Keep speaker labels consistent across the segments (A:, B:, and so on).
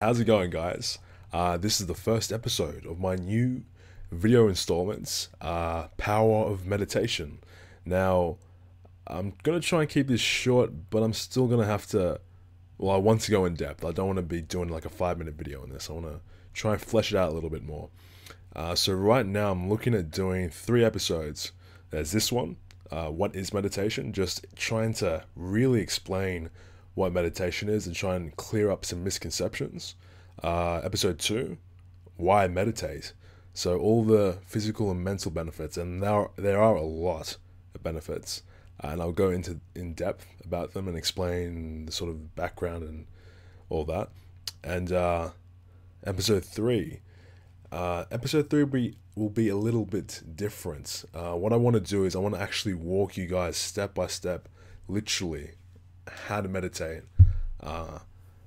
A: How's it going, guys? This is the first episode of my new video installments, Power of Meditation. Now, I'm gonna try and keep this short, but I'm still gonna have to. Well, I want to go in depth. I don't want to be doing like a 5 minute video on this. I want to try and flesh it out a little bit more. So right now, I'm looking at doing 3 episodes. There's this one, What is Meditation? Just trying to really explain what meditation is and try and clear up some misconceptions. Episode 2, Why Meditate? So all the physical and mental benefits, and there are a lot of benefits, and I'll go into in depth about them and explain the sort of background and all that. And episode 3, will be a little bit different. What I want to do is I want to actually walk you guys step by step, literally, how to meditate.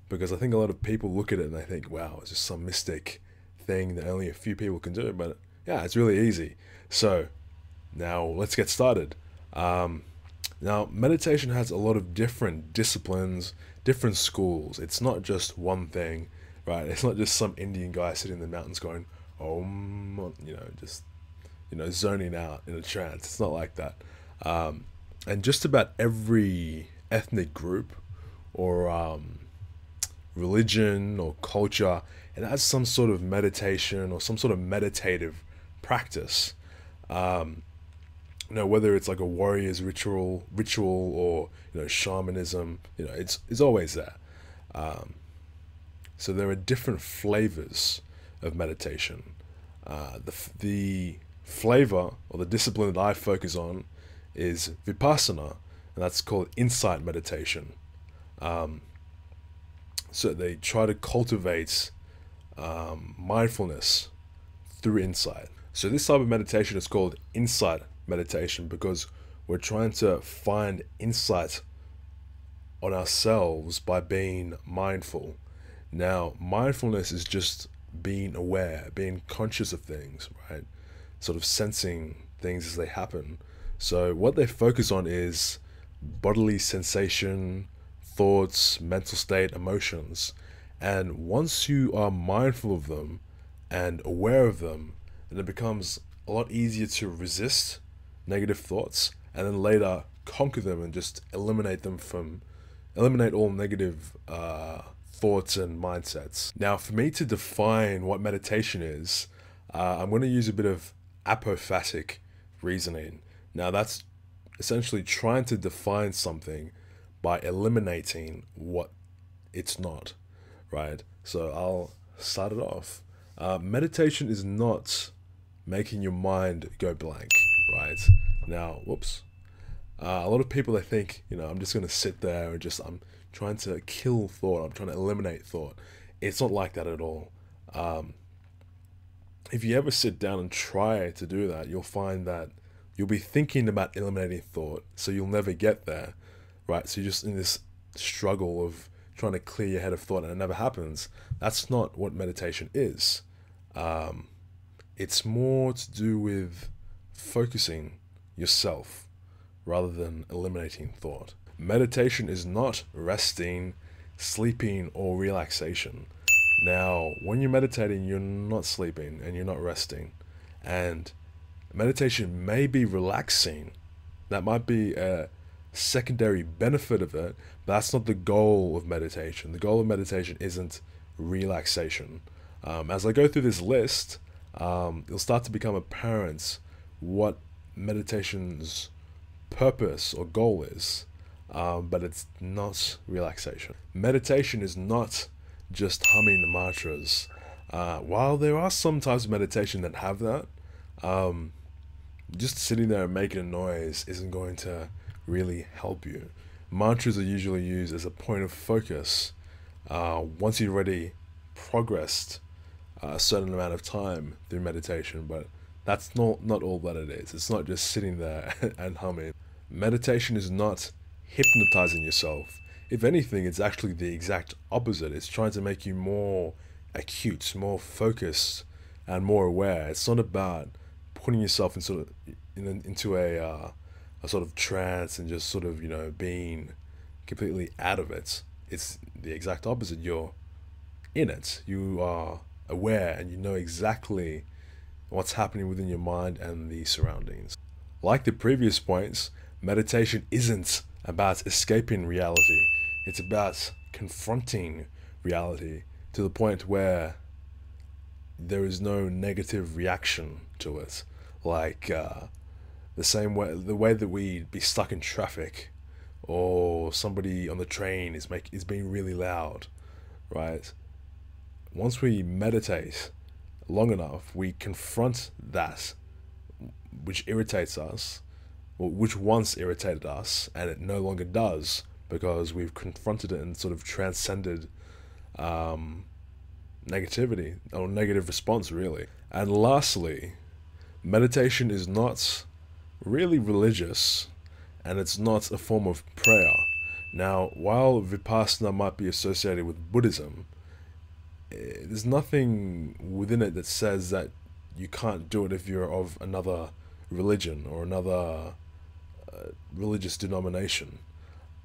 A: Because I think a lot of people look at it and they think, wow, it's just some mystic thing that only a few people can do. But yeah, it's really easy. So now let's get started. Now, meditation has a lot of different disciplines, different schools. It's not just one thing, right? It's not just some Indian guy sitting in the mountains going, just, zoning out in a trance. It's not like that. And just about every ethnic group or religion or culture, it has some sort of meditation or some sort of meditative practice. Whether it's like a warrior's ritual or shamanism, it's always there. So there are different flavors of meditation. The flavor or the discipline that I focus on is Vipassana, and that's called insight meditation. So they try to cultivate mindfulness through insight. So this type of meditation is called insight meditation because we're trying to find insight on ourselves by being mindful. Now, mindfulness is just being aware, being conscious of things, right? Sort of sensing things as they happen. So what they focus on is bodily sensation, thoughts, mental state, emotions. And once you are mindful of them and aware of them, then it becomes a lot easier to resist negative thoughts and then later conquer them and just eliminate all negative thoughts and mindsets. Now, for me to define what meditation is, I'm going to use a bit of apophatic reasoning. Now, that's essentially trying to define something by eliminating what it's not, right? So I'll start it off. Meditation is not making your mind go blank, right? Now, whoops. A lot of people, they think, I'm just going to sit there and I'm trying to kill thought. I'm trying to eliminate thought. It's not like that at all. If you ever sit down and try to do that, you'll find that you'll be thinking about eliminating thought, so you'll never get there, right? So you're just in this struggle of trying to clear your head of thought, and it never happens. That's not what meditation is. It's more to do with focusing yourself rather than eliminating thought. Meditation is not resting, sleeping, or relaxation. Now, when you're meditating, you're not sleeping and you're not resting. And meditation may be relaxing. That might be a secondary benefit of it, but that's not the goal of meditation. The goal of meditation isn't relaxation. As I go through this list, it'll start to become apparent what meditation's purpose or goal is, but it's not relaxation. Meditation is not just humming the mantras. While there are some types of meditation that have that, just sitting there and making a noise isn't going to really help you. Mantras are usually used as a point of focus once you've already progressed a certain amount of time through meditation, but that's not all that it is. It's not just sitting there and humming. Meditation is not hypnotizing yourself. If anything, it's actually the exact opposite. It's trying to make you more acute, more focused, and more aware. It's not about putting yourself into a sort of trance and just sort of being completely out of it. It's the exact opposite. You're in it. You are aware and you know exactly what's happening within your mind and the surroundings. Like the previous points, meditation isn't about escaping reality. It's about confronting reality to the point where there is no negative reaction to it. Like the way that we'd be stuck in traffic, or somebody on the train is being really loud, right? Once we meditate long enough, we confront that which irritates us, or which once irritated us, and it no longer does because we've confronted it and sort of transcended negativity or negative response, really. And lastly, meditation is not really religious, and it's not a form of prayer. Now, while Vipassana might be associated with Buddhism, there's nothing within it that says that you can't do it if you're of another religion or another religious denomination.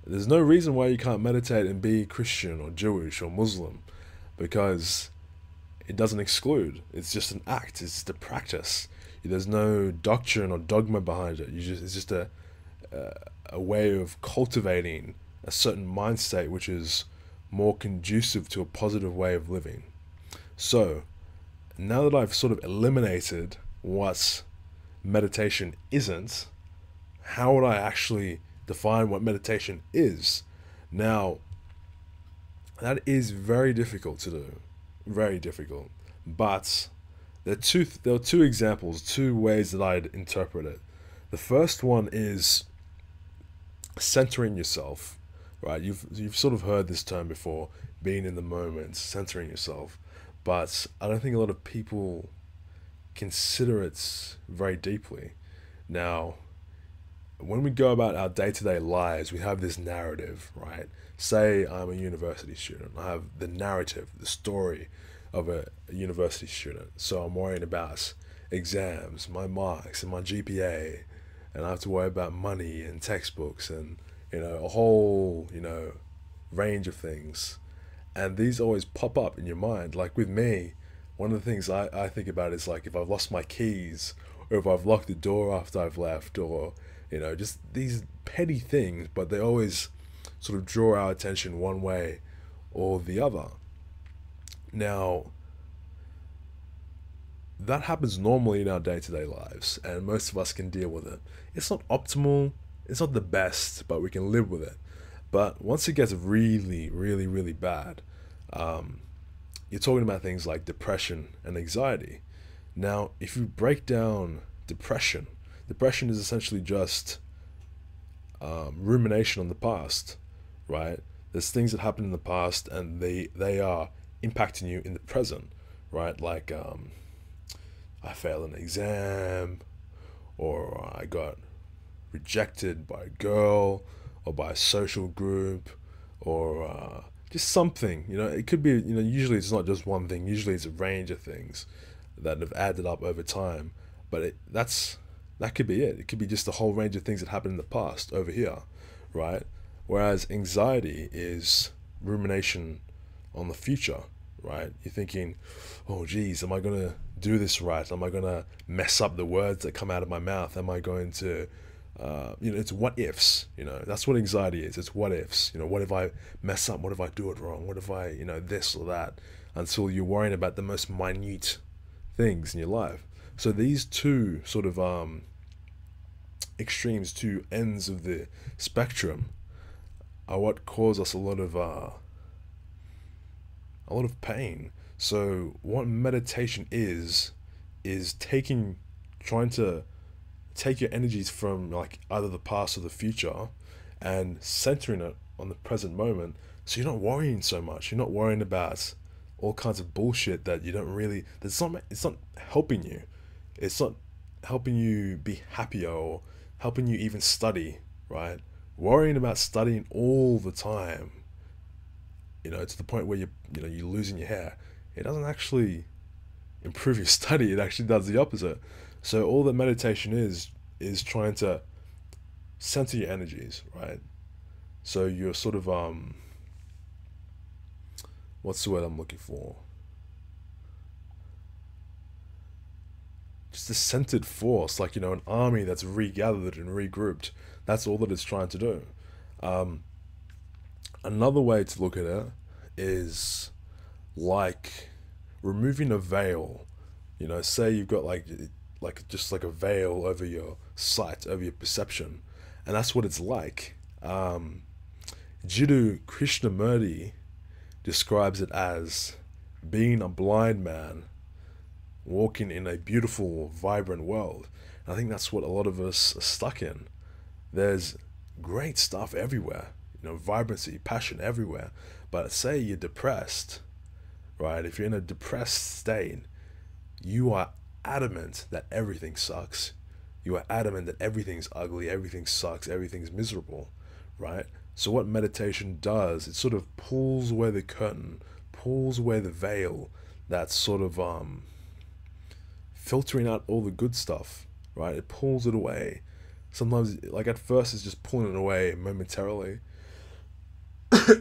A: There's no reason why you can't meditate and be Christian or Jewish or Muslim, because it doesn't exclude. It's just an act. It's just a practice. There's no doctrine or dogma behind it. It's just a way of cultivating a certain mind state which is more conducive to a positive way of living. So, now that I've sort of eliminated what meditation isn't, how would I actually define what meditation is? Now, that is very difficult to do. Very difficult. But there are two examples, two ways that I'd interpret it. The first one is centering yourself, right? You've sort of heard this term before, being in the moment, centering yourself. But I don't think a lot of people consider it very deeply. Now, when we go about our day-to-day lives, we have this narrative, right? Say I'm a university student. I have the narrative, the story of a university student. So I'm worrying about exams, my marks, and my GPA, and I have to worry about money and textbooks and, a whole, range of things. And these always pop up in your mind. Like with me, one of the things I think about is like if I've lost my keys, or if I've locked the door after I've left, or, just these petty things, but they always sort of draw our attention one way or the other. Now, that happens normally in our day-to-day lives, and most of us can deal with it. It's not optimal, it's not the best, but we can live with it. But once it gets really, really, really bad, you're talking about things like depression and anxiety. Now, if you break down depression is essentially just rumination on the past, right? There's things that happened in the past, and they are impacting you in the present, right? Like I failed an exam, or I got rejected by a girl, or by a social group, or just something. It could be, usually it's not just one thing. Usually it's a range of things that have added up over time. But that could be it. It could be just a whole range of things that happened in the past over here, right? Whereas anxiety is rumination on the future, right? You're thinking, oh geez, am I going to do this right? Am I going to mess up the words that come out of my mouth? Am I going to, it's what ifs, that's what anxiety is. It's what ifs, what if I mess up? What if I do it wrong? What if I, this or that? Until you're worrying about the most minute things in your life. So these two sort of extremes, two ends of the spectrum, are what cause us a lot of pain. So what meditation is trying to take your energies from like either the past or the future and centering it on the present moment, so you're not worrying so much. You're not worrying about all kinds of bullshit that you don't really, it's not helping you. It's not helping you be happier or helping you even study, right? Worrying about studying all the time, to the point where you're losing your hair. It doesn't actually improve your study. It actually does the opposite. So all that meditation is trying to center your energies, right? So you're sort of what's the word I'm looking for? Just a centered force, like, an army that's regathered and regrouped. That's all that it's trying to do. Another way to look at it is like removing a veil. Say you've got just like a veil over your sight, over your perception, and that's what it's like. Jiddu Krishnamurti describes it as being a blind man walking in a beautiful, vibrant world. And I think that's what a lot of us are stuck in. There's great stuff everywhere, vibrancy, passion everywhere. But say you're depressed, right? If you're in a depressed state, you are adamant that everything sucks. You are adamant that everything's ugly, everything sucks, everything's miserable, right? So what meditation does, it sort of pulls away the curtain, pulls away the veil that's sort of filtering out all the good stuff, right? It pulls it away. Sometimes, like at first, it's just pulling it away momentarily.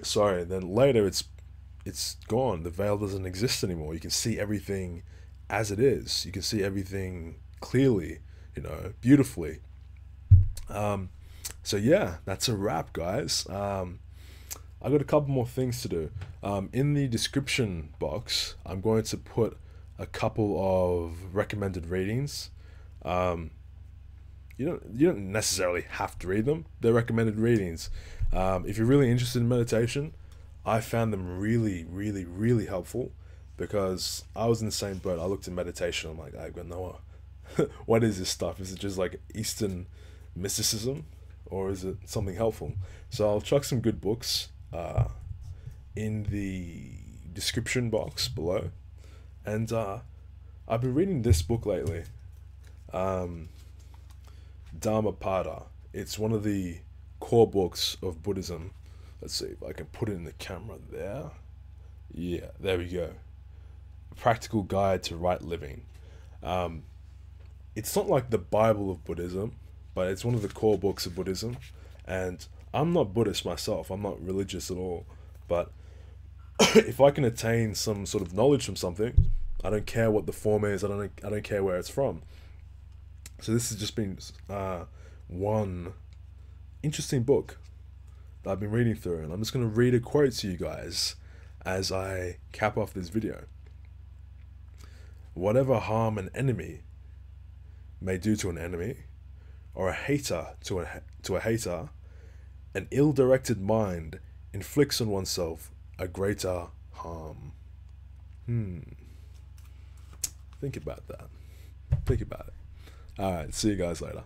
A: Sorry, then later it's gone. The veil doesn't exist anymore. You can see everything as it is. You can see everything clearly, beautifully. So yeah, that's a wrap, guys. I've got a couple more things to do. In the description box, I'm going to put a couple of recommended readings. You don't necessarily have to read them. They're recommended readings. If you're really interested in meditation, I found them really, really, really helpful, because I was in the same boat. I looked at meditation. I'm like, I've got no what is this stuff? Is it just like Eastern mysticism, or is it something helpful? So I'll chuck some good books in the description box below. And I've been reading this book lately, Dhammapada. It's one of the core books of Buddhism. Let's see if I can put it in the camera there. Yeah, there we go. A Practical Guide to Right Living. It's not like the Bible of Buddhism, but it's one of the core books of Buddhism. And I'm not Buddhist myself. I'm not religious at all. But if I can attain some sort of knowledge from something, I don't care what the form is. I don't care where it's from. So this has just been one interesting book that I've been reading through, and I'm just going to read a quote to you guys as I cap off this video. Whatever harm an enemy may do to an enemy, or a hater to a hater, an ill-directed mind inflicts on oneself a greater harm. Think about that. Think about it. Alright, see you guys later.